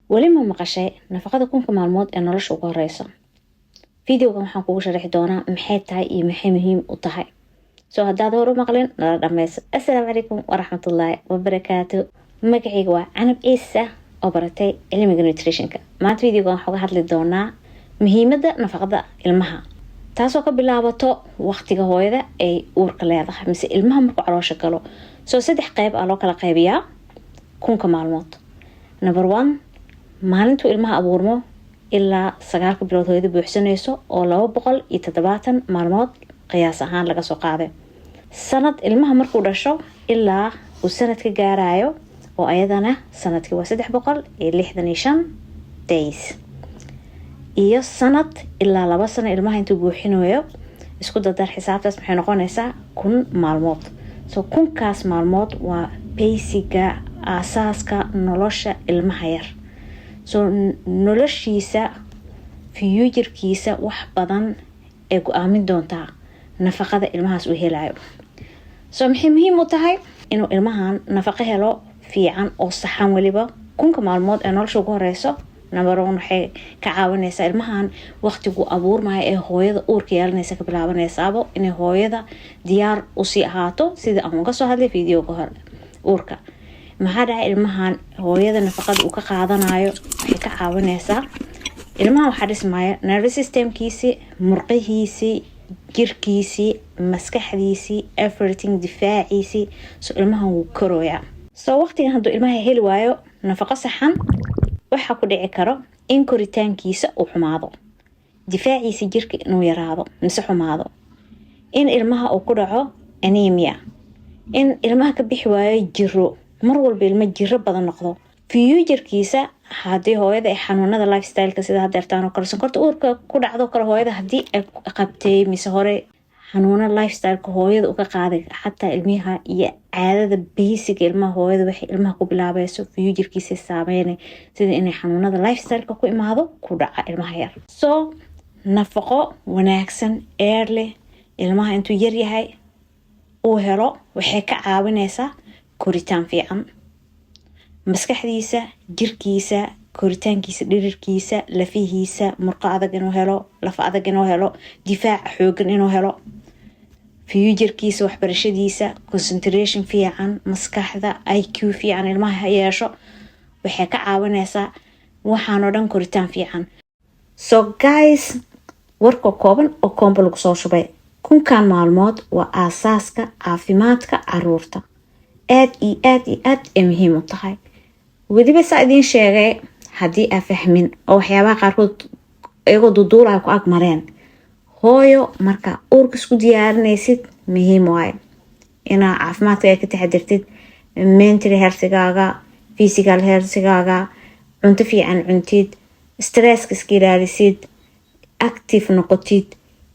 ولما مقشي نفقد كون كمالمود إنه لش وقريصة فيديو كم حنكون شرح دونا محيط تاي محي مهم وطهي سو هذا دورو مقلن رميس. السلام عليكم ورحمة الله وبركاته. مقعيقوا عنب إيسا أوبرتي علمي نيوتريشنك ما فيديو كم حوجه هاد لدونا مهمة نفقد المها taasoo ka bilaabato waqtiga hooyada ay uurka leedahay mise ilmaha markuu caloosha galo soo saddex qayb loo kala qaybiyaa kunka maalmood. Number 1 maalintu ilmaha abuurmo ilaa 9 bilood hooyada buuxsanayso oo 270 maalmood qiyaas ahaan laga soo qaaday. Sanad ilmaha markuu dhasho ilaa uu sanadka gaarayo oo ayadana sanadkii waa 365 days. iyo sanad ilaa 2 sano ilmaha intuu buuxinayo isku dadar xisaabtaas maxay noqonaysaa 1000 maalmood. So 1000kaas maalmood waa basiga asaaska nolosha ilmaha yar. So noloshiisa future-kiisa wax badan ee go'aamin doonta nafaqada ilmahaas uu helayo. So maxay muhiim u tahay inuu ilmahan nafaqo helo fiican oo saxan waliba 1000 maalmood ee nolosha ugu horeyso. Number 1 waxay ka caawinaysaa ilmahan waqtigu abuurmaya ee hooyada uurka yeelanaysa ka bilaabanaysaabo inay hooyada diyaar u sii ahaato sida aan uga soo hadlay fiidiyowga hore. Uurka maxaa dhacay ilmahan hooyada nafaqada uu ka qaadanayo waxay ka caawinaysaa ilmaha waxa dhismaya nervous systemkiisi, murqihiisi, jirkiisi, maskaxdiisi, everything difaaciisi so ilmaha wuu korooyaa. So waqtigan hadduu ilmaha heli waayo nafaqo saxan waxa ku dhici karo in koritaankiisa uu xumaado, difaaciisa jirka inuu yaraado mise xumaado, in ilmaha uu ku dhaco anemia, in ilmaha ka bixi waayo jiro, mar walba ilma jiro badan noqdo. Future-kiisa haddii hooyada ay xanuunada lifestyle-ka sida hadeertaan oo kale sonkorta uurka ku dhacdo kale hooyada haddii ay qabtay mise hore xanuunada lifestyle-ka hooyada uu ka qaaday xataa ilmaha iyo caadada basic ilmaha hooyada waxay ilmaha ku bilaabayso future-kiisa saameynay sida inay xanuunada lifestyle-ka ku imaado ku dhaca ilmaha yar. So nafaqo wanaagsan early ilmaha intuu yar yahay uu helo waxay ka caawinaysaa koritaan fiican maskaxdiisa, jirkiisa, koritaankiisa, dhirirkiisa, lafihiisa, murqa adag inuu helo, lafa adag inuu helo, difaac xoogan inuu helo, future-kiisa waxbarashadiisa, concentration fiican, maskaxda IQ fiican ilmaha yeesho waxay ka caawinaysaa waxaan oo dhan koritaan fiican. So guys, warka kooban oo kombo lagu soo shubay 1000 maalmood waa aasaaska caafimaadka caruurta. aad muhiim u tahay. weliba saa idin sheegay haddii aan fahmin oo waxyaabaha qaarkood iyagoo duduulaya ku ag mareen hooyo marka uurka isku diyaarinaysid muhiim waaye inaa caafimaadka ay ka taxadirtid, mental health-gaaga, physical health-gaaga, cunto fiican cuntid, stresska iska ilaalisid, active noqotid,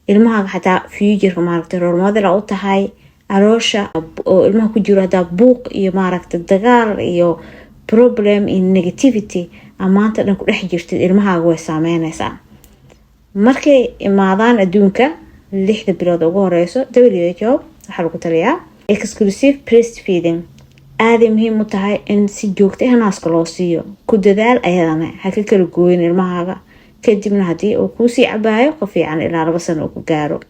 ilmaha xataa future-ka maaragtay role model u tahay, aloosha oo ilmaha ku jiro hadaa buuq iyo maaragtay dagaal iyo problem in negativity amaanta dhan ku dhex jirtid ilmahaaga way saameynaysaa. Markay imaadaan adduunka 6 bilood ugu horeyso WHO waxa lagu taliyaa exclusive breastfeeding. aad muhiim u tahay in si joogto ah naaska loo siiyo. Ku dadaal ayadana ha ka kala gooyin ilmahaaga kadibna haddii uu ku sii cabaayo ka fiican ilaa 2 sano ku gaaro.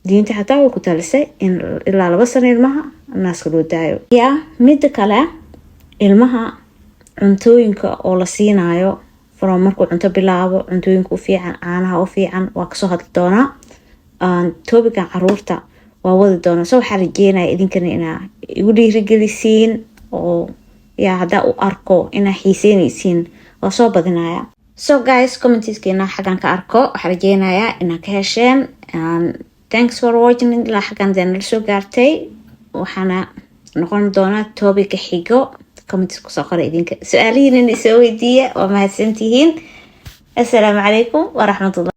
diinta xataa way ku talisay in ilaa 2 sano ilmaha naaska loo daayo. mid kale ilmaha cuntooyinka oo la siinayo from markuu cunto bilaabo cuntooyinka u fiican, caanaha u fiican waa ka soo hadli doonaa. topican caruurta waa wadi doonaa. soo waxaa rajeenaya idinkana inaa igu dhiirigelisiin oo haddaa u arko inaa xiiseynaysiin waa soo badinaya. So guys, commentiskiina xaggan ka arko waxaa rajeenayaa inaa ka hesheen. Thanks for watching. ilaa xaggan dana soo gaartay waxaana noqon doonaa topica xigo. comments ku soo qora idinka su'aalihiina soo weydiiya waa mahadsantihiin. Assalaamu calaykum wa rahmatullahi